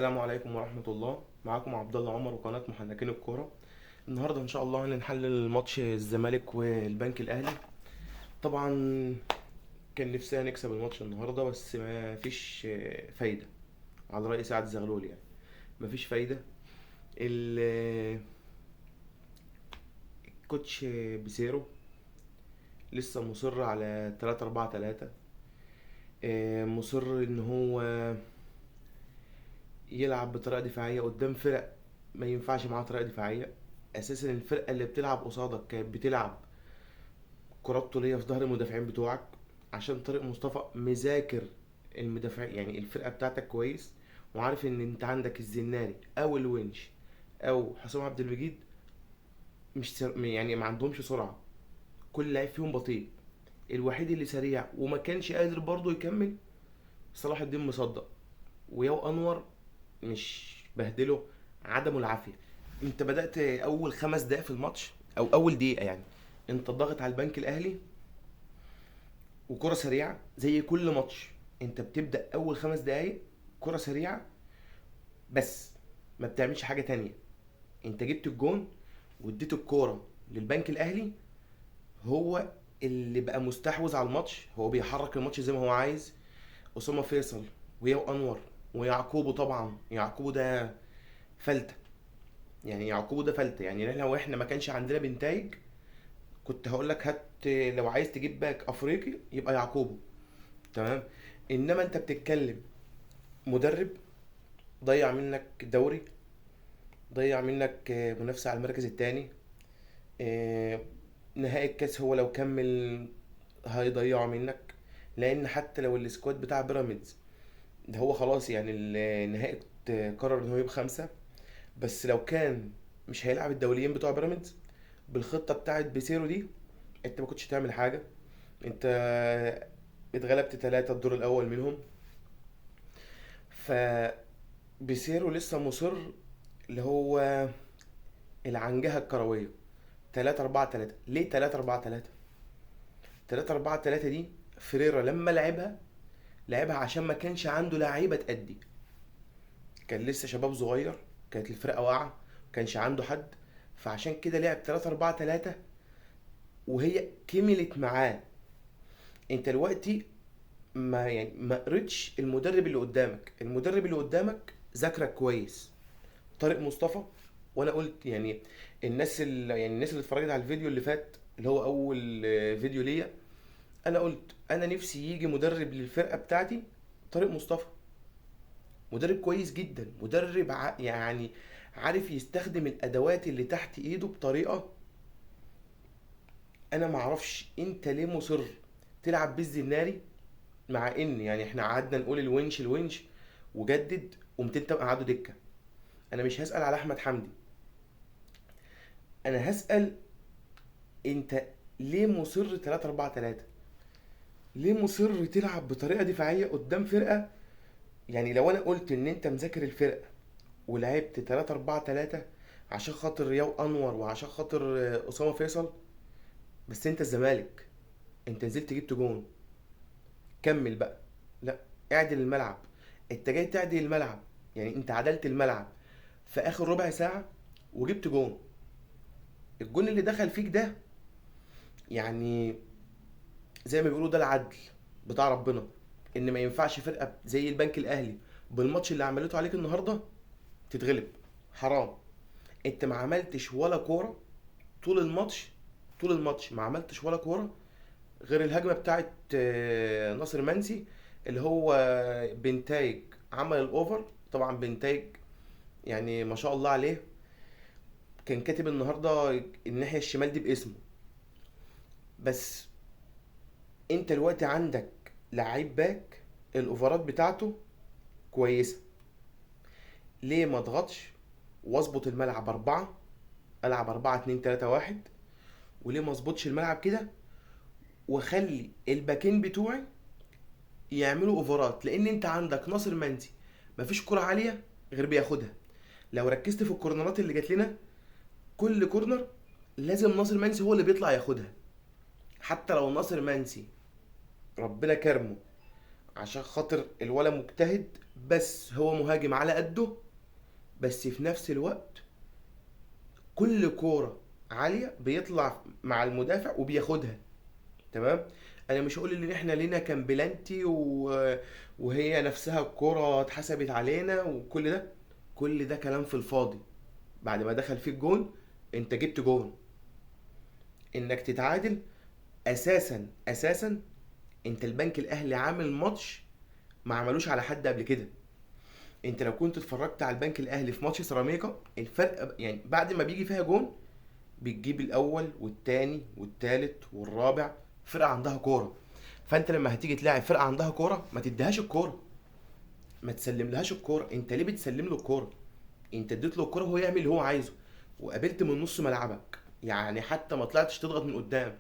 السلام عليكم ورحمة الله. معاكم عبد الله عمر وقناة محنكين الكورة. النهاردة إن شاء الله هنحلل ماتش الزمالك والبنك الأهلي. طبعا كان نفسنا نكسب الماتش النهاردة، بس ما فيش فايدة. على رأي سعد زغلول يعني ما فيش فايدة. الكوتش بيسيرو لسه مصر على 3-4-3. مصر إن هو يلعب بطريقة دفاعية قدام فرق ما ينفعش معاها طريقة دفاعية. اساسا الفرقة اللي بتلعب قصادك كانت بتلعب كرات طولية في ظهر المدافعين بتوعك، عشان طارق مصطفى مذاكر المدافع، يعني الفرقة بتاعتك كويس، وعارف ان انت عندك الزناري او الونش او حسام عبد المجيد مش يعني ما عندهمش سرعة. كل لعيب فيهم بطيء. الوحيد اللي سريع وما كانش قادر برضه يكمل صلاح الدين مصدق. وياو انور مش بهدله، عدمه العافيه. انت بدات اول 5 دقايق في الماتش او اول دقيقه يعني انت ضاغط على البنك الاهلي وكره سريعه زي كل ماتش. انت بتبدا اول 5 دقايق كره سريعه بس، ما بتعملش حاجه تانية. انت جبت الجون واديت الكوره للبنك الاهلي، هو اللي بقى مستحوذ على الماتش، هو بيحرك الماتش زي ما هو عايز. اسامه فيصل وياو انور ويعقوبه، طبعا يعقوبه ده فلتة. يعني يعقوبه ده فلتة، يعني احنا واحنا ما كانش عندنا بنتايج كنت هقول لك هات. لو عايز تجيب باك افريقي يبقى يعقوبه، تمام. انما انت بتتكلم مدرب ضيع منك دوري، ضيع منك منافسة على المركز الثاني. نهائي الكاس هو لو كمل هيضيعه منك، لان حتى لو السكواد بتاع بيراميدز ده هو خلاص، يعني النهائي قرر ان هو يبقى 5، بس لو كان مش هيلعب الدوليين بتوع بيراميدز بالخطه بتاعت بيسيرو دي، انت ما كنتش تعمل حاجه. انت اتغلبت 3 الدور الاول منهم. ف بيسيرو لسه مصر اللي هو العنجهه الكرويه. 3-4-3 ليه 3-4-3؟ 3-4-3 دي فريرا لما لعبها عشان ما كانش عنده لعيبه تأدي. كان لسه شباب صغير، كانت الفرقه واقعه، ما كانش عنده حد، فعشان كده لعب 3-4-3 وهي كملت معاه. انت دلوقتي ما قريتش المدرب اللي قدامك. المدرب اللي قدامك ذاكرك كويس، طارق مصطفى. وانا قلت يعني الناس اللي اتفرجت على الفيديو اللي فات اللي هو اول فيديو ليا، انا قلت انا نفسي يجي مدرب للفرقه بتاعتي طارق مصطفى. مدرب كويس جدا، مدرب يعني عارف يستخدم الادوات اللي تحت ايده بطريقه. انا معرفش انت ليه مصر تلعب بالزناري، مع ان يعني احنا قعدنا نقول الونش وجدد، قمت انت قعدوا دكه. انا مش هسال على احمد حمدي، انا هسال انت ليه مصر 3-4-3؟ ليه مصر تلعب بطريقه دفاعيه قدام فرقه؟ يعني لو انا قلت ان انت مذاكر الفرقه ولعبت 3-4-3 عشان خاطر رياض انور وعشان خاطر اسامه فيصل، بس انت الزمالك، انت نزلت جبت جون، كمل بقى. لا، اعدل الملعب. انت جاي تعدل الملعب، يعني انت عدلت الملعب في اخر ربع ساعه وجبت جون. الجون اللي دخل فيك ده يعني زي ما بيقولوا ده العدل بتاع ربنا، ان ما ينفعش فرقه زي البنك الاهلي بالماتش اللي عملته عليك النهارده تتغلب. حرام. انت ما عملتش ولا كوره طول الماتش. طول الماتش ما عملتش ولا كوره غير الهجمه بتاعت ناصر منسي، اللي هو بنتايج عمل الاوفر. طبعا بنتايج يعني ما شاء الله عليه، كان كاتب النهارده الناحيه الشمال دي باسمه. بس انت دلوقتي عندك لعيب باك الاوفرات بتاعته كويسه، ليه ما اضغطش واظبط الملعب 4، العب 4-2-3-1؟ وليه ما اظبطش الملعب كده واخلي الباكين بتوعي يعملوا اوفرات؟ لان انت عندك ناصر منسي مفيش كرة عالية غير بياخدها. لو ركزت في الكورنرات اللي جات لنا، كل كورنر لازم ناصر منسي هو اللي بيطلع ياخدها. حتى لو ناصر منسي ربنا كرمه عشان خاطر الولا مجتهد، بس هو مهاجم على قده، بس في نفس الوقت كل كورة عالية بيطلع مع المدافع وبياخدها. تمام. انا مش هقول ان احنا لينا كان بلانتي وهي نفسها الكرة اتحسبت علينا وكل ده، كل ده كلام في الفاضي. بعد ما دخل فيك جون، انت جبت جون. انك تتعادل، اساسا انت البنك الاهلي عامل ماتش ما عملوش على حد قبل كده. انت لو كنت اتفرجت على البنك الاهلي في ماتش سيراميكا، الفرق يعني بعد ما بيجي فيها جون بتجيب الاول والتاني والتالت والرابع، فرقه عندها كوره. فانت لما هتيجي تلاعب فرقه عندها كوره، ما تديهاش الكوره، ما تسلملهاش الكوره. انت ليه بتسلم له الكوره؟ انت اديت له الكوره وهو يعمل اللي هو عايزه، وقابلت من نص ملعبك، يعني حتى ما طلعتش تضغط من قدام.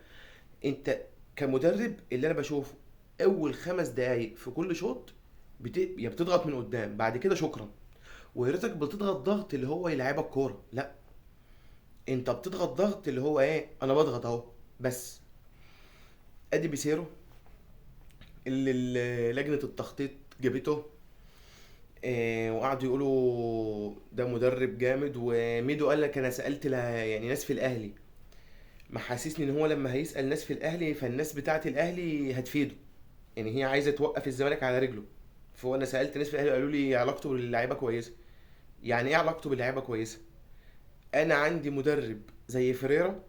انت كمدرب اللي انا بشوفه، اول 5 دقايق في كل شوط يا بتضغط من قدام، بعد كده شكرا. ويا ريتك بتضغط ضغط اللي هو يلعبك كوره، لا، انت بتضغط ضغط اللي هو ايه، انا بضغط اهو بس. ادي بيسيرو اللي لجنة التخطيط جابته، وقعدوا يقولوا ده مدرب جامد. وميدو قال لك انا سألت لها يعني ناس في الاهلي، محسسني ان هو لما هيسأل ناس في الاهلي فالناس بتاعه الاهلي هتفيده، يعني هي عايزه توقف الزمالك على رجله. فهو انا سألت ناس في الاهلي قالوا لي علاقته باللعيبه كويسه. يعني ايه علاقته باللعيبه كويسه؟ انا عندي مدرب زي فريرا،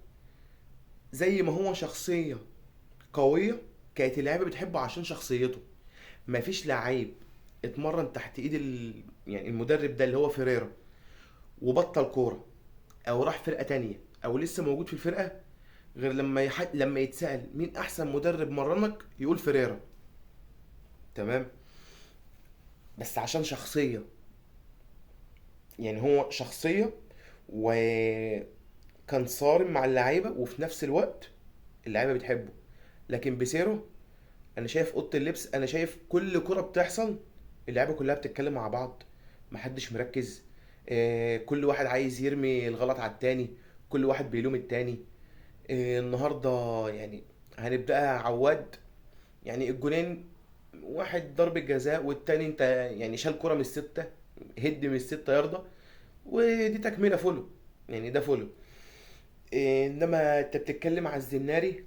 زي ما هو شخصيه قويه، كانت اللعيبه بتحبه عشان شخصيته. مفيش لعيب اتمرن تحت ايد يعني المدرب ده اللي هو فيريرا وبطل كوره، او راح فرقه تانية، او لسه موجود في الفرقه، غير لما يتسال مين احسن مدرب مرنك يقول فيريرا. تمام. بس عشان شخصيه، يعني هو شخصيه، وكان صارم مع اللعيبه، وفي نفس الوقت اللعيبه بتحبه. لكن بيسيرو، انا شايف اوضه اللبس، انا شايف كل كرة بتحصل اللعيبه كلها بتتكلم مع بعض، محدش مركز. كل واحد عايز يرمي الغلط على التاني، كل واحد بيلوم التاني. النهارده يعني هنبدأها عواد، يعني الجونين، واحد ضربة جزاء والتاني انت يعني شال كرة من الستة، هد من الستة يارده، ودي تكملة فولو، يعني ده فولو. انما انت بتتكلم على الزناري،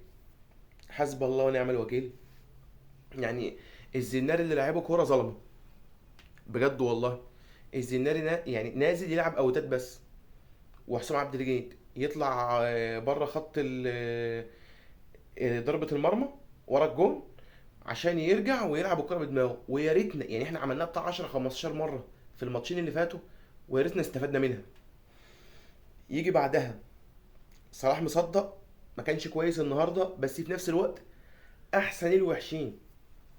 حسب الله ونعم الوكيل. يعني الزناري اللي لعبه كوره ظلمه، بجد والله. الزناري يعني نازل يلعب اوتات بس، وحسام عبد الجيد يطلع بره خط ضربة المرمى ورا الجون، عشان يرجع ويلعب الكرة بدماغه. ويا ريتنا، يعني احنا عملناها بتاع 10 15 مرة في الماتشين اللي فاتوا، ويا ريتنا استفدنا منها. يجي بعدها صلاح مصدق، ما كانش كويس النهارده، بس في نفس الوقت احسن الوحشين.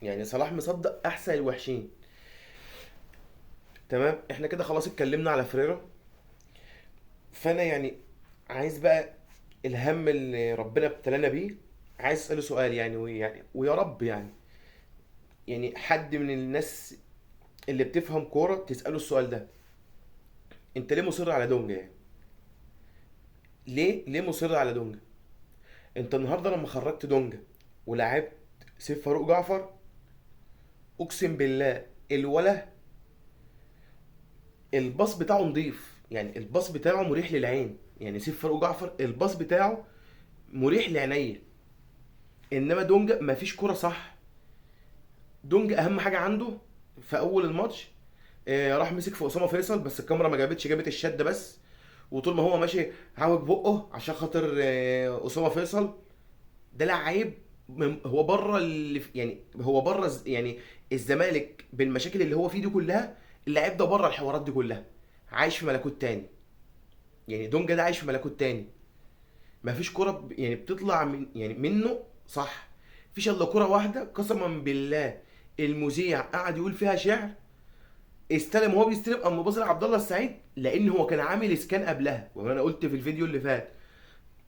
يعني صلاح مصدق احسن الوحشين. تمام. احنا كده خلاص اتكلمنا على فريرا. فانا يعني عايز بقى الهم اللي ربنا ابتلانا بيه، عايز اساله سؤال يعني، ويا رب يعني حد من الناس اللي بتفهم كوره تساله السؤال ده: انت ليه مصر على دونجا؟ يعني ليه مصر على دونجا؟ انت النهارده لما خرجت دونجا ولعبت سيف فاروق جعفر، اقسم بالله الولا الباص بتاعه نضيف، يعني الباص بتاعه مريح للعين. يعني سيف فاروق جعفر الباص بتاعه مريح لعينيا. انما دونجا مفيش كوره صح. دونج اهم حاجه عنده في اول الماتش، راح مسك في اسامه فيصل، بس الكاميرا ما جابتش، جابت الشده بس. وطول ما هو ماشي عاوج بقه عشان خاطر اسامه فيصل. ده لعيب هو بره يعني هو بره يعني الزمالك بالمشاكل اللي هو فيه دي كلها، اللعيب ده بره الحوارات دي كلها، عايش في ملكوت تاني. يعني دونجا ده عايش في ملكوت تاني. مفيش كرة يعني بتطلع من يعني منه صح. مفيش الا كرة واحدة قسما بالله المذيع قعد يقول فيها شعر، استلم وهو بيستلم اما باص لعبد الله السعيد، لان هو كان عامل اسكان قبلها. وانا قلت في الفيديو اللي فات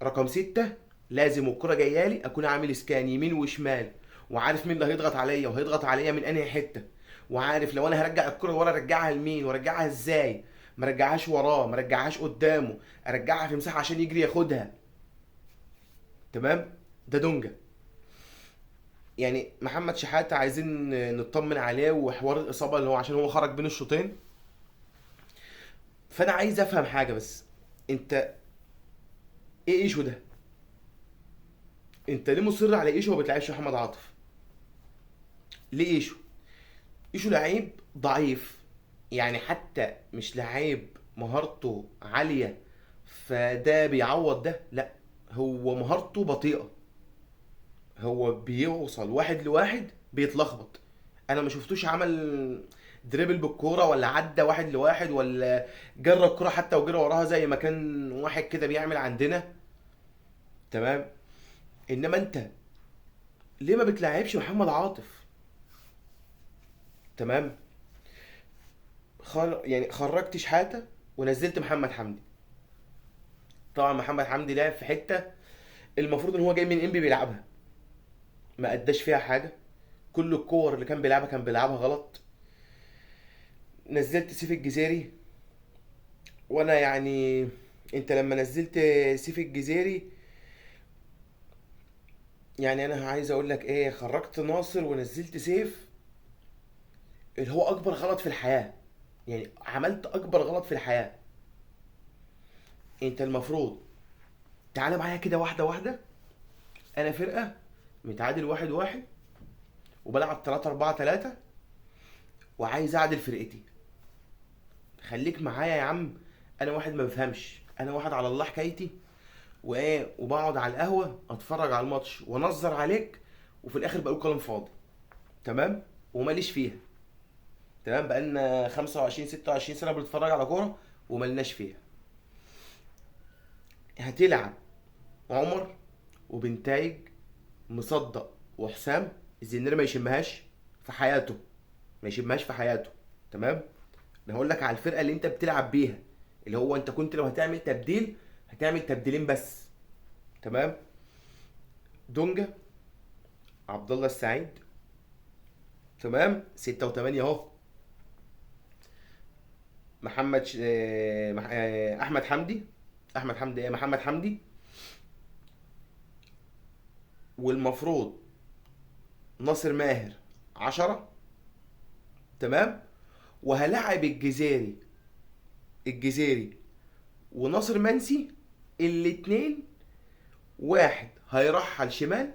رقم 6 لازم الكرة جايه لي اكون عامل اسكان يمين وشمال، وعارف مين اللي هيضغط عليا وهيضغط عليا من انهي حته، وعارف لو انا هرجع الكرة ورا ارجعها لمين وارجعها ازاي. ما رجعهاش وراه، ما رجعهاش قدامه، ارجعها في مساحه عشان يجري ياخدها. تمام. ده دونجا. يعني محمد شحاته عايزين نطمن عليه، وحوار الاصابه اللي هو عشان هو خرج بين الشوطين. فانا عايز افهم حاجه بس، انت ايه ايشو ده؟ انت ليه مصر على ايشو وما بتلعبش محمد عاطف؟ ليه ايشو؟ ايشو لعيب ضعيف، يعني حتى مش لعيب مهارته عاليه فده بيعوض ده، لا، هو مهارته بطيئه، هو بيوصل واحد لواحد بيتلخبط. انا ما شفتوش عمل دريبل بالكوره، ولا عدى واحد لواحد، ولا جرى الكوره حتى وجرى وراها زي ما كان واحد كده بيعمل عندنا. تمام. انما انت ليه ما بتلعبش محمد عاطف؟ تمام. يعني خرجت شحاته ونزلت محمد حمدي. طبعا محمد حمدي لعب في حته المفروض ان هو جاي من انبي بيلعبها، ما اداش فيها حاجه. كل الكور اللي كان بيلعبها كان بيلعبها غلط. نزلت سيف الجزيري، وانا يعني، انت لما نزلت سيف الجزيري، يعني انا عايز اقول لك ايه، خرجت ناصر ونزلت سيف، اللي هو اكبر غلط في الحياه. يعني عملت اكبر غلط في الحياه. انت المفروض، تعالى معايا كده واحده واحده. انا فرقه متعادل واحد واحد، وبلعب 3-4-3، وعايز اعدل فرقتي. خليك معايا يا عم. انا واحد ما بفهمش، انا واحد على الله حكايتي، وايه، وبقعد على القهوه اتفرج على الماتش وانظر عليك، وفي الاخر بقول كلام فاضي. تمام. وماليش فيها. تمام. بقالنا 25 26 سنه بنتفرج على كوره وملناش فيها. هتلعب عمر وبنتايج مصدق وحسام، الزنير ما يشمهاش في حياته، ما يشمهاش في حياته. تمام. انا هقول لك على الفرقه اللي انت بتلعب بيها، اللي هو انت كنت لو هتعمل تبديل هتعمل تبديلين بس. تمام. دونجا، عبد الله السعيد. تمام. 6 و8 اهو. محمد ش... آه، مح... آه، احمد حمدي. احمد حمدي ايه، محمد حمدي. والمفروض ناصر ماهر 10. تمام. وهلاعب الجزيري وناصر منسي، الاتنين، واحد هيرحل شمال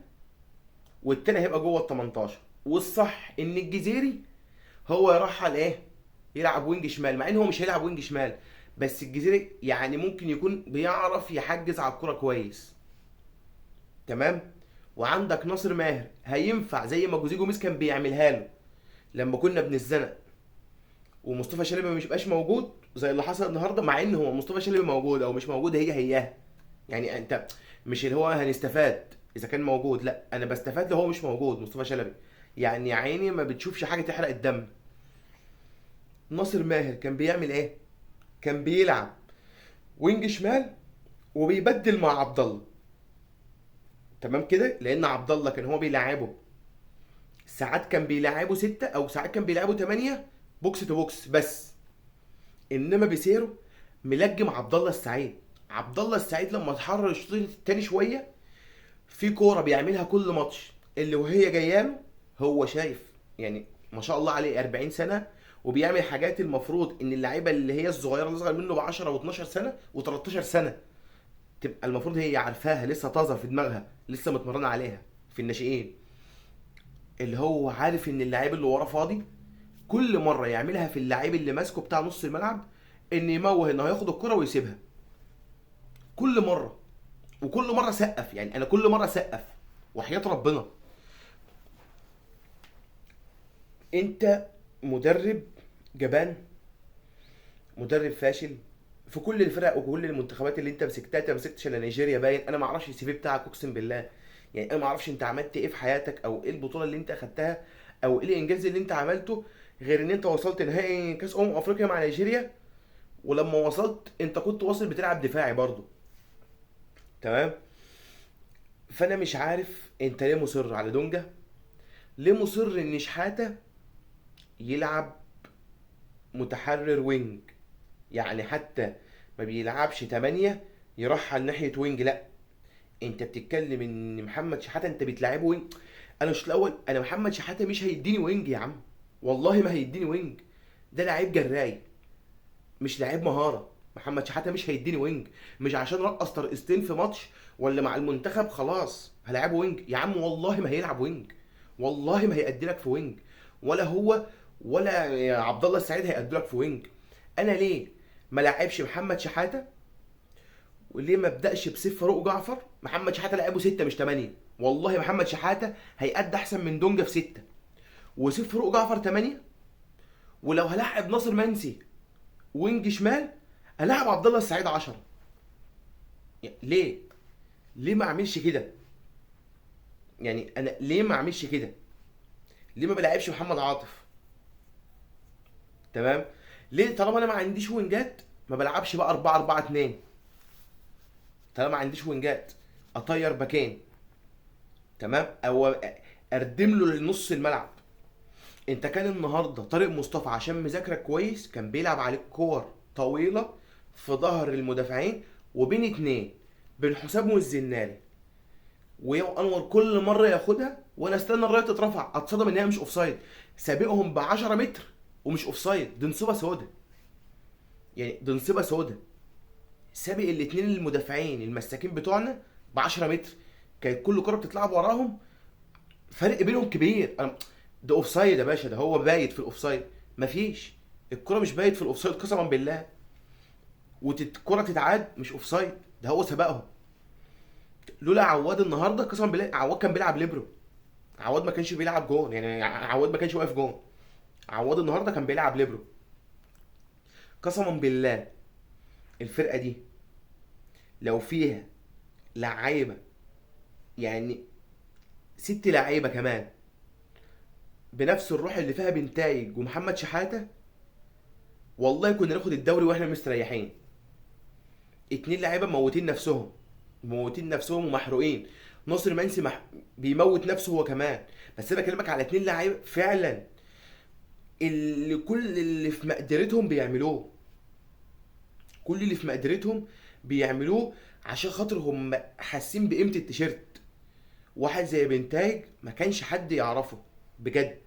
والتاني هيبقى جوه ال 18. والصح ان الجزيري هو يرحل ايه، يلعب وينج شمال، مع ان هو مش هيلعب وينج شمال، بس الجزيري يعني ممكن يكون بيعرف يحجز على الكرة كويس. تمام. وعندك ناصر ماهر هينفع زي ما جوزيه جوميز كان بيعملها له لما كنا بنتزنق ومصطفى شلبي مش بقاش موجود، زي اللي حصل النهارده، مع ان هو مصطفى شلبي موجود او مش موجود هي هياها. يعني انت مش اللي هو هنستفاد اذا كان موجود، لا، انا بستفاد لو هو مش موجود مصطفى شلبي. يعني يا عيني ما بتشوفش حاجه تحرق الدم. ناصر ماهر كان بيعمل ايه؟ كان بيلعب وينج شمال وبيبدل مع عبد الله. تمام كده، لان عبد الله كان هو بيلعبه، ساعات كان بيلعبه 6 او ساعات كان بيلعبه 8 بوكس تو بوكس بس. انما بيسيرو ملجم عبد الله السعيد. عبد الله السعيد لما اتحرر الشوط التاني شويه، في كوره بيعملها كل ماتش اللي وهي جايه له، هو شايف يعني، ما شاء الله عليه 40 سنه، وبيعمل حاجات المفروض ان اللعيبه اللي هي الصغيره اللي اصغر منه ب 10 و12 سنه و13 سنه تبقى المفروض هي عارفاها، لسه طازه في دماغها، لسه متمرنه عليها في الناشئين. اللي هو عارف ان اللعيب اللي وراه فاضي، كل مره يعملها في اللعيب اللي ماسكه بتاع نص الملعب، ان يموه انه هياخد الكره ويسيبها كل مره. وكل مره سقف، يعني انا كل مره سقف وحياه ربنا. انت مدرب جبان، مدرب فاشل في كل الفرق وكل المنتخبات اللي انت مسكتها. انت ما مسكتش الا نيجيريا باين، انا ما اعرفش السي في بتاعك اقسم بالله. يعني انا ما اعرفش انت عملت ايه في حياتك، او ايه البطوله اللي انت اخدتها، او ايه الانجاز اللي انت عملته، غير ان انت وصلت نهائي كاس افريقيا مع نيجيريا. ولما وصلت انت كنت واصل بتلعب دفاعي برضو. تمام. فانا مش عارف انت ليه مصر على دونجا، ليه مصر ان شحاته يلعب متحرر وينج، يعني حتى ما بيلعبش 8 يرحل ناحية وينج، لا، انت بتتكلم ان محمد شحاتة انت بتلعبه وينج. انا الشوط الاول انا محمد شحاته مش هيديني وينج يا عم، والله ما هيديني وينج. ده لعيب جراي مش لعيب مهاره. محمد شحاته مش هيديني وينج. مش عشان رقص طرقستين في ماتش ولا مع المنتخب خلاص هلاعبه وينج يا عم، والله ما هيلعب وينج، والله ما هيأدي لك في وينج، ولا هو ولا يا عبد الله السعيد هيأدي لك في وينج. انا ليه ما لعبش محمد شحاته وليه ما ابداش بسيف فاروق جعفر؟ محمد شحاته لعبه 6 مش 8، والله محمد شحاته هيأدي احسن من دونجا في 6، وسيف فاروق جعفر 8. ولو هلاعب ناصر منسي وينج شمال هلاعب عبد الله السعيد 10. يعني ليه؟ ليه ما اعملش كده؟ يعني انا ليه ما اعملش كده؟ ليه ما بلعبش محمد عاطف؟ تمام؟ ليه طالما انا ما عنديش وينجات ما بلعبش بقى 4 4 2؟ طالما ما عنديش وينجات اطير باكين، تمام، او اردم له لنص الملعب. انت كان النهارده طارق مصطفى عشان مذاكرك كويس كان بيلعب عليك كور طويله في ظهر المدافعين وبين اتنين، بين حسام والزناري، وانور كل مره ياخدها وانا استنى الرايه تترفع اتصدم ان هي مش اوفسايد، سابقهم ب 10 متر ومش اوفسايد. دي نصيبه سودا، يعني دي نصيبه سودا. سابق الاثنين المدافعين المساكين بتوعنا ب 10 متر، كانت كل كره بتتلعب وراهم فرق بينهم كبير. انا ده اوفسايد يا باشا، ده هو بايت في الاوفسايد. مفيش، الكره مش بايت في الاوفسايد قسما بالله، والكره تتعاد مش اوفسايد، ده هو سبقهم. لولا عواد النهارده قسما بالله عواد كان بيلعب ليبرو، عواد ما كانش بيلعب جون، يعني عواد ما كانش واقف جون، عواد النهارده كان بيلعب ليبرو. قسما بالله الفرقه دي لو فيها لعيبه، يعني 6 لعيبه كمان بنفس الروح اللي فيها بنتايج ومحمد شحاته، والله كنا ناخد الدوري واحنا مستريحين. 2 لعيبه موتين نفسهم، موتين نفسهم ومحروقين. ناصر منسي بيموت نفسه هو كمان. بس انا بكلمك على 2 لعيبه فعلا اللي كل اللي في مقدرتهم بيعملوه، كل اللي في مقدرتهم بيعملوه عشان خاطر هم حاسين بقيمه التيشيرت. واحد زي بنتايج ما كانش حد يعرفه بجد،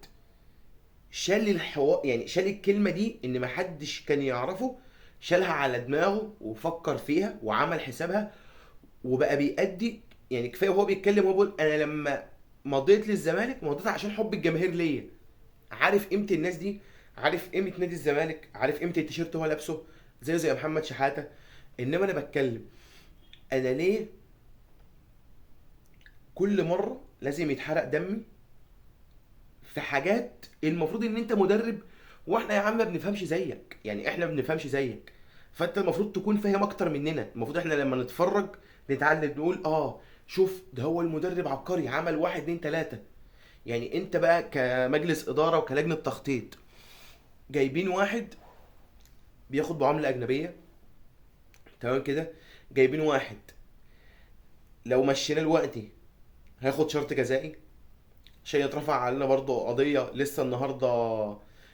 شال الحوار، يعني شال الكلمه دي ان ما حدش كان يعرفه، شالها على دماغه وفكر فيها وعمل حسابها وبقى بيأدي. يعني كفايه وهو بيتكلم وهو بيقول انا لما مضيت للزمالك مضيت عشان حب الجماهير ليا. عارف قيمه الناس دي، عارف قيمه نادي الزمالك، عارف قيمه التيشيرت هو لابسه، زي محمد شحاته. انما انا بتكلم انا ليه كل مره لازم يتحرق دمي في حاجات المفروض ان انت مدرب واحنا يا عم ما بنفهمش زيك، يعني احنا ما بنفهمش زيك، فانت المفروض تكون فاهم اكتر مننا. المفروض احنا لما نتفرج نتعلم نقول اه شوف ده هو المدرب عبقري عمل 1 2 3. يعني انت بقى كمجلس اداره وكلجنه تخطيط جايبين واحد بياخد بعمله اجنبيه، تمام كده، جايبين واحد لو مشينا دلوقتي هياخد شرط جزائي عشان يترفع علينا برضه قضيه لسه النهارده،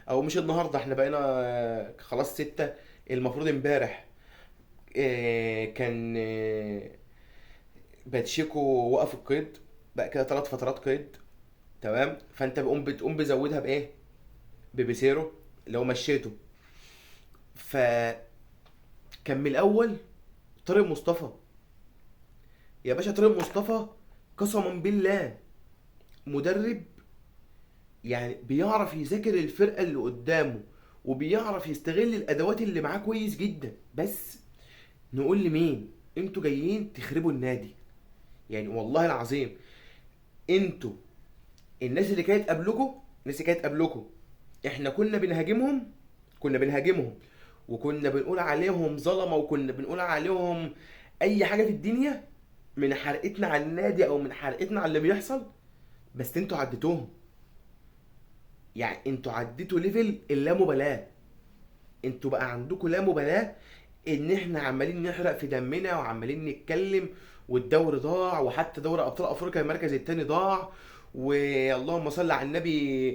او مش النهارده، احنا بقينا خلاص 6. المفروض امبارح كان باتشيكو وقف القيد، بقى كده 3 فترات قيد، تمام. فانت بتقوم بزودها بايه؟ ببيسيرو لو مشيته. فكان من الاول طارق مصطفى، يا باشا طارق مصطفى قسما بالله مدرب يعني بيعرف يذاكر الفرقه اللي قدامه وبيعرف يستغل الادوات اللي معاه كويس جدا. بس نقول لمين انتوا جايين تخربوا النادي؟ يعني والله العظيم انتوا الناس اللي كانت قبلكم، الناس اللي كانت قبلكم احنا كنا بنهاجمهم، كنا بنهاجمهم وكنا بنقول عليهم ظلمه وكنا بنقول عليهم اي حاجه في الدنيا من حرقتنا على النادي او من حرقتنا على اللي بيحصل. بس انتوا عديتوهم، يعني انتوا عديتوا ليفل اللامبالاه. انتوا بقى عندكم لا مبالاه ان احنا عمالين نحرق في دمنا وعمالين نتكلم والدوري ضاع وحتى دوري ابطال افريقيا المركز التاني ضاع واللهم صل على النبي.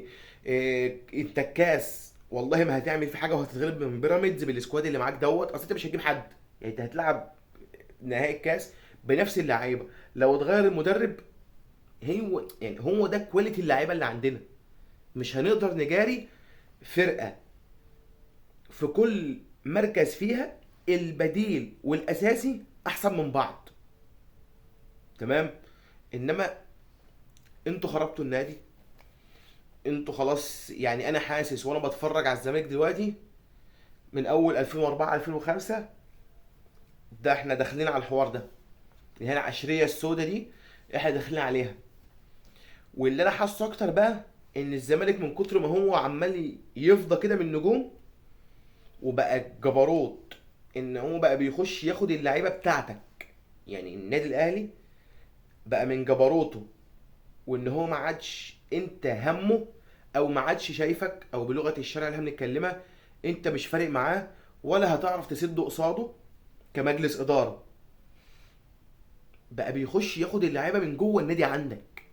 انت الكاس والله ما هتعمل في حاجه وهتتغلب من بيراميدز بالسكواد اللي معاك دوت. اصل انت مش هتجيب حد، يعني انت هتلعب نهائي الكاس بنفس اللعيبه، لو اتغير المدرب هو ده كواليتي اللعيبه اللي عندنا. مش هنقدر نجاري فرقه في كل مركز فيها البديل والاساسي احسن من بعض. تمام. انما انتوا خربتوا النادي. انتوا خلاص، يعني انا حاسس وانا بتفرج على الزمالك دلوقتي من اول 2004 2005، ده احنا داخلين على الحوار ده، اللي هي العشريه السوداء دي احنا داخلين عليها. واللي انا حاسه اكتر بقى ان الزمالك من كتر ما هو عمال يفضى كده من نجوم، وبقى جبروت ان هو بقى بيخش ياخد اللعيبه بتاعتك. يعني النادي الاهلي بقى من جبروته، وان هو ما عادش انت همه، او ما عادش شايفك، او بلغه الشارع اللي احنا بنتكلمها انت مش فارق معاه ولا هتعرف تسد قصاده كمجلس اداره. بقى بيخش ياخد اللعيبه من جوه النادي عندك.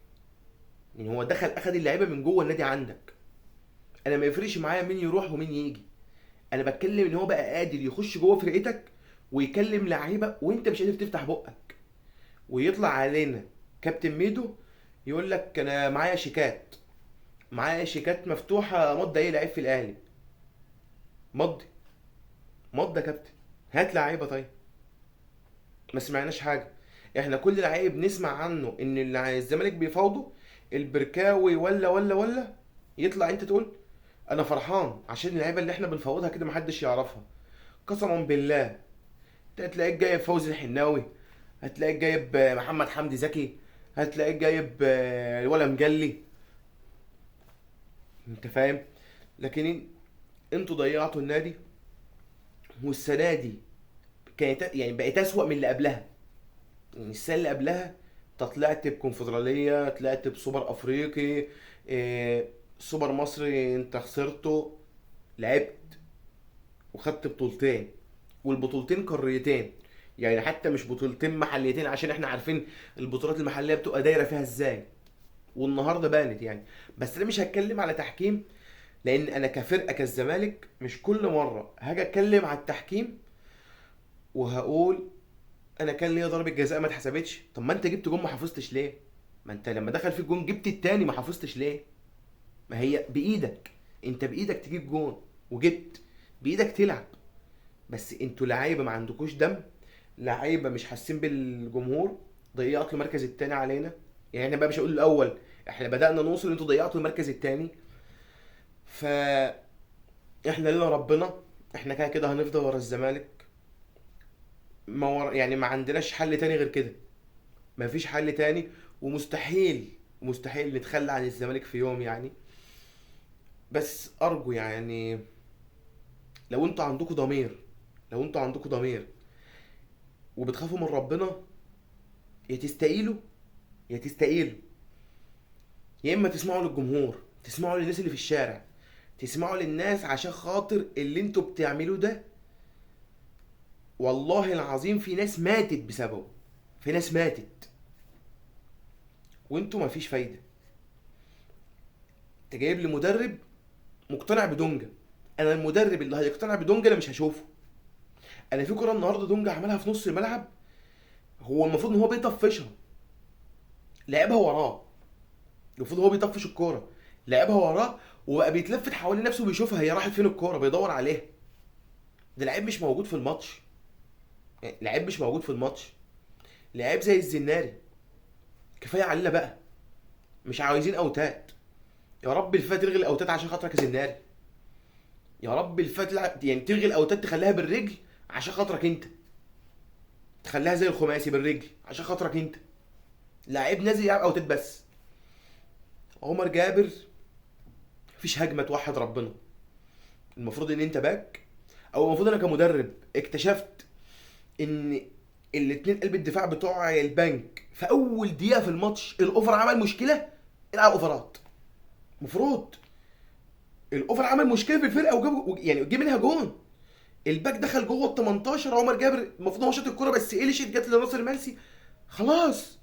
يعني هو دخل اخد اللعيبه من جوه النادي عندك. انا ما يفرقش معايا مين يروح ومين يجي، انا بتكلم ان هو بقى قادر يخش جوه فرقتك ويكلم لعيبه وانت مش قادر تفتح بقك. ويطلع علينا كابتن ميدو يقول لك انا معايا شيكات مفتوحه مضى اي لعيب في الاهلي. مضي مضى يا كابتن، هات لعيبه. طيب ما سمعناش حاجه. احنا كل لعيب نسمع عنه ان الزمالك بيفاوضه البركاوي ولا يطلع انت تقول انا فرحان عشان اللعيبه اللي احنا بنفاوضها كده محدش يعرفها. قسما بالله هتلاقيك جايب فوزي الحناوي، هتلاقيك جايب محمد حمدي زكي، هتلاقيك جايب ولا مجلي. انت فاهم؟ لكن انتوا ضيعتوا النادي. والسنه دي كانت يعني بقت اسوأ من اللي قبلها. يعني السنه اللي قبلها انت طلعت بكونفدراليه، طلعت بسوبر افريقي، سوبر مصري انت خسرته، لعبت وخدت بطولتين، والبطولتين قاريتين. يعني حتى مش بطولتين محليتين، عشان احنا عارفين البطولات المحليه بتبقى دايره فيها ازاي، والنهارده بانت يعني. بس انا مش هتكلم على تحكيم، لان انا كفرقه كالزمالك مش كل مره هاجي اتكلم على التحكيم وهقول انا كان ليا ضربه جزاء ما اتحسبتش. طب ما انت جبت جون ما حافظتش ليه؟ ما انت لما دخل فيك جون جبت التاني ما حافظتش ليه؟ ما هي بايدك، انت بايدك تجيب جون وجبت، بايدك تلعب. بس انتوا لعيبه ما عندكوش دم، لعيبه مش حاسين بالجمهور، ضيعتوا المركز التاني علينا. يعني احنا بقى مش هقول الاول، احنا بدأنا نوصل انتوا ضيعتوا المركز التاني. ف احنا لنا ربنا، احنا كده كده هنفضل ورا الزمالك. يعني ما عندناش حل تاني غير كده، ما فيش حل تاني. ومستحيل نتخلى عن الزمالك في يوم يعني. بس ارجو يعني لو انتوا عندكم ضمير، لو انتوا عندكم ضمير وبتخافوا من ربنا، يا تستقيلوا يا تستقيلوا. يا اما تسمعوا للجمهور، تسمعوا للناس اللي في الشارع، تسمعوا للناس، عشان خاطر اللي انتوا بتعملوه ده والله العظيم في ناس ماتت بسببه، في ناس ماتت وانتوا مفيش فايده. انت جايب لي مدرب مقتنع بدونجا، انا المدرب اللي هيقتنع بدونجا انا مش هشوفه. انا في كره النهارده دونجا عملها في نص الملعب، هو المفروض ان هو بيطفشها، لعبها وراه. المفروض هو بيطفش الكوره، لعبها وراه، وبقى بيتلفت حوالين نفسه بيشوفها هي راحت فين الكوره، بيدور عليها. ده لعيب مش موجود في الماتش، يعني لعيب مش موجود في الماتش. لعيب زي الزناري كفايه علينا بقى، مش عاوزين اوتات. يا رب الفا تلغي الاوتات عشان خاطرك يا زناري. يا رب الفا يعني تلغي الاوتات، تخليها بالرجل عشان خاطرك انت، تخليها زي الخماسي بالرجل عشان خاطرك انت. لعيب نازل يلعب اوتات بس. عمر جابر مفيش هجمه توحد ربنا. المفروض ان انت باك، او المفروض انا كمدرب اكتشفت ان الاتنين قلب الدفاع بتوع البنك في اول دقيقه في الماتش الاوفر عمل مشكله، العب اوفرات. المفروض الاوفر عمل مشكله في الفرقه وجاب، يعني جه منها جون. الباك دخل جوه ال 18، عمر جابر المفروض هو شاط الكوره بس قلشت جت لناصر منسي. خلاص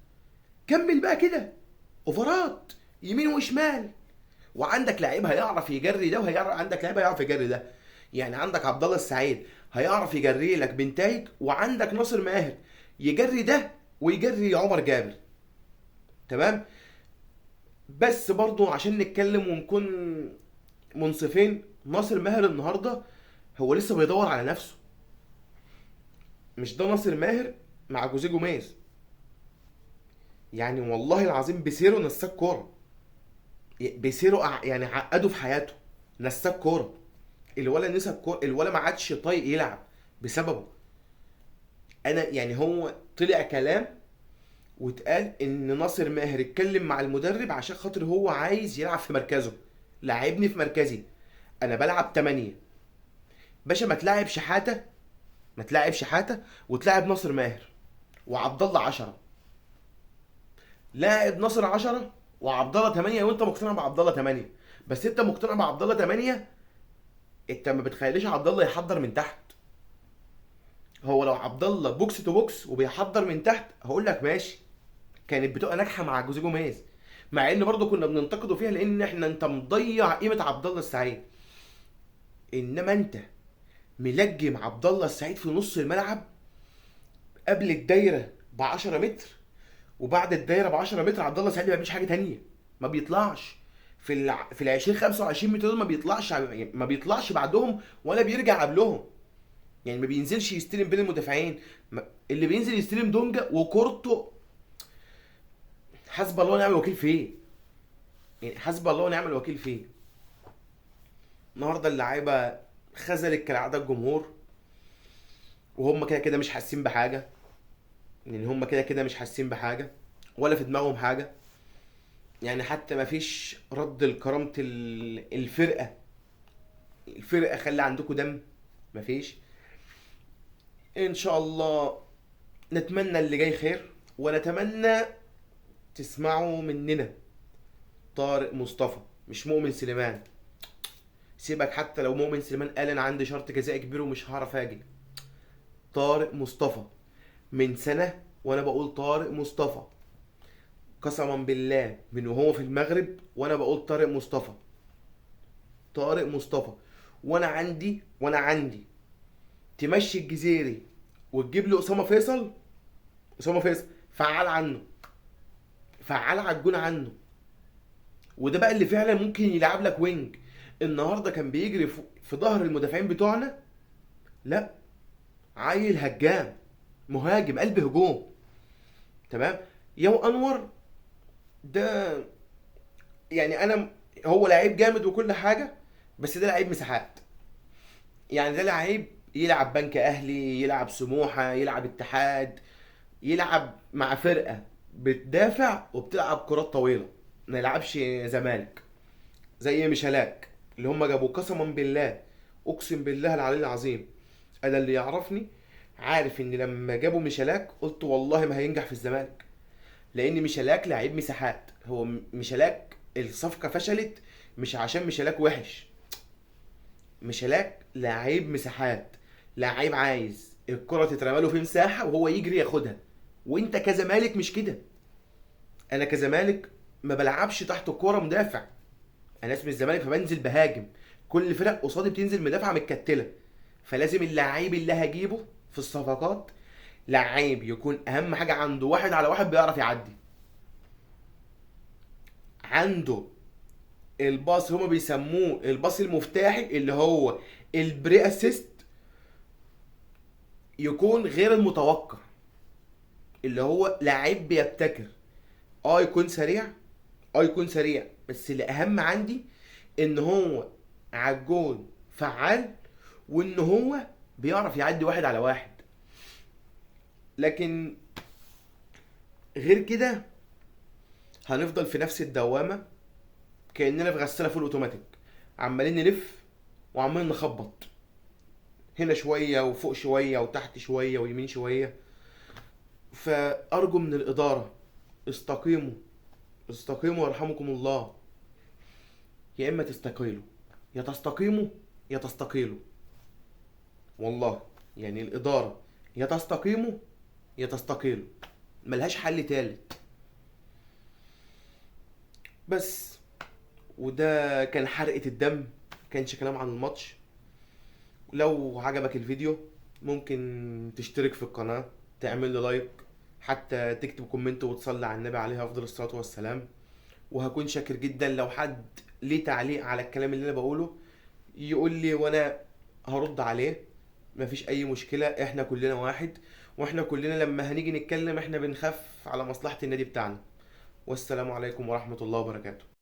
كمل بقى كده، اوفرات يمين وشمال. وعندك لعيب هيعرف يجري ده، عندك لعيب هيعرف يجري ده. يعني عندك عبد الله السعيد هيعرف يجري لك بنتايج، وعندك ناصر ماهر يجري ده ويجري عمر جابر. تمام. بس برضو عشان نتكلم ونكون منصفين، ناصر ماهر النهارده هو لسه بيدور على نفسه. مش ده ناصر ماهر مع جوزيه جوميز. يعني والله العظيم بيسيرو نساك كوره. بيسيرو يعني عقده في حياته. نساك كوره. الولا نسى الكوره، الولا ما عادش طايق يلعب بسببه. انا يعني هو طلع كلام واتقال ان ناصر ماهر اتكلم مع المدرب عشان خاطر هو عايز يلعب في مركزه. لعبني في مركزي، انا بلعب 8 باشا. ما تلعب شحاته، ما تلعب شحاته وتلعب ناصر ماهر وعبد الله 10. لاعب ناصر 10 وعبد الله 8 وانت مقتنع بعبد الله 8. بس انت مقتنع بعبد الله 8، انت ما بتخليش عبد الله يحضر من تحت. هو لو عبد الله بوكس تو بوكس وبيحضر من تحت هقول لك ماشي، كانت بتبقى ناجحه مع جوزيه جوميز، مع ان برضه كنا بننتقده فيها لان انت مضيع قيمه عبد الله السعيد. انما انت ملجم عبد الله السعيد في نص الملعب قبل الدايره ب 10 متر، وبعد الدايره ب 10 متر عبد الله السعيد ما بيعملش حاجه تانية. ما بيطلعش في ال 20 25 متر دول، ما بيطلعش بعدهم ولا بيرجع قبلهم. يعني ما بينزلش يستلم بين المدافعين. اللي بينزل يستلم دونجا وكورته. حسب الله ونعم الوكيل فيه. يعني حسب الله ونعم الوكيل فيه. النهارده اللعيبه خذلت كالعاده الجمهور، وهم كده كده مش حاسين بحاجه. يعني هم كده كده مش حاسين بحاجه ولا في دماغهم حاجه. يعني حتى ما فيش رد لكرامه الفرقه. الفرقه خلي عندكم دم. ما فيش. ان شاء الله نتمنى اللي جاي خير، ونتمنى تسمعوا مننا طارق مصطفى مش مؤمن سليمان. سيبك حتى لو مؤمن سليمان قال انا عندي شرط جزائي كبير ومش هعرف اجي. طارق مصطفى من سنه وانا بقول طارق مصطفى. قسما بالله من وهو في المغرب وانا بقول طارق مصطفى. طارق مصطفى. وانا عندي تمشي الجزيري وتجيب لي اسامه فيصل. اسامه فيصل فعال عنه، فعال على الجون عنه. وده بقى اللي فعلا ممكن يلعب لك وينج. النهارده كان بيجري في ظهر المدافعين بتوعنا. لا، عيل هجام، مهاجم قلب هجوم. تمام. يو انور ده يعني هو لعيب جامد وكل حاجه، بس ده لعيب مساحات. يعني ده لعيب يلعب بنك اهلي، يلعب سموحه، يلعب اتحاد، يلعب مع فرقه بتدافع وبتلعب كرات طويله. ما يلعبش زمالك زي مشالاك اللي هم جابوه. قسما بالله، اقسم بالله العلي العظيم، انا اللي يعرفني عارف ان لما جابوا ميشالاك قلت والله ما هينجح في الزمالك. لان ميشالاك لعيب مساحات. هو ميشالاك الصفقه فشلت مش عشان ميشالاك وحش. ميشالاك لعيب مساحات. لعيب عايز الكره تترمى له في مساحه وهو يجري ياخدها. وانت كزمالك مش كده. انا كزمالك ما بلعبش تحت الكوره مدافع. انا اسمي الزمالك فبنزل بهاجم. كل فرق قصادي بتنزل مدافعه متكتله. فلازم اللعيب اللي هجيبه في الصفقات لعيب يكون اهم حاجه عنده واحد على واحد بيعرف يعدي. عنده الباص هما بيسموه الباص المفتاحي اللي هو البري اسيست. يكون غير المتوقع. اللي هو لعيب بيبتكر. يكون سريع. يكون سريع بس اللي اهم عندي ان هو عالجون فعال، وان هو بيعرف يعدي واحد على واحد. لكن غير كده هنفضل في نفس الدوامه كاننا في غساله فول اوتوماتيك، عمالين نلف وعمالين نخبط هنا شويه وفوق شويه وتحت شويه ويمين شويه. فارجو من الاداره استقيموا. استقيموا يرحمكم الله. يا اما تستقيلوا، يا تستقيموا، يا تستقيلوا. والله يعني الاداره يا تستقيموا يا تستقيلوا. ملهاش حل تالت. بس. وده كان حرقة الدم، كانش كلام عن الماتش. لو عجبك الفيديو ممكن تشترك في القناة، تعمل لي لايك، حتى تكتب كومنت وتصلي على النبي عليه افضل الصلاة والسلام. وهكون شاكر جدا لو حد ليه تعليق على الكلام اللي انا بقوله يقول لي وانا هرد عليه. مفيش اي مشكلة، احنا كلنا واحد، واحنا كلنا لما هنيجي نتكلم احنا بنخاف على مصلحة النادي بتاعنا. والسلام عليكم ورحمة الله وبركاته.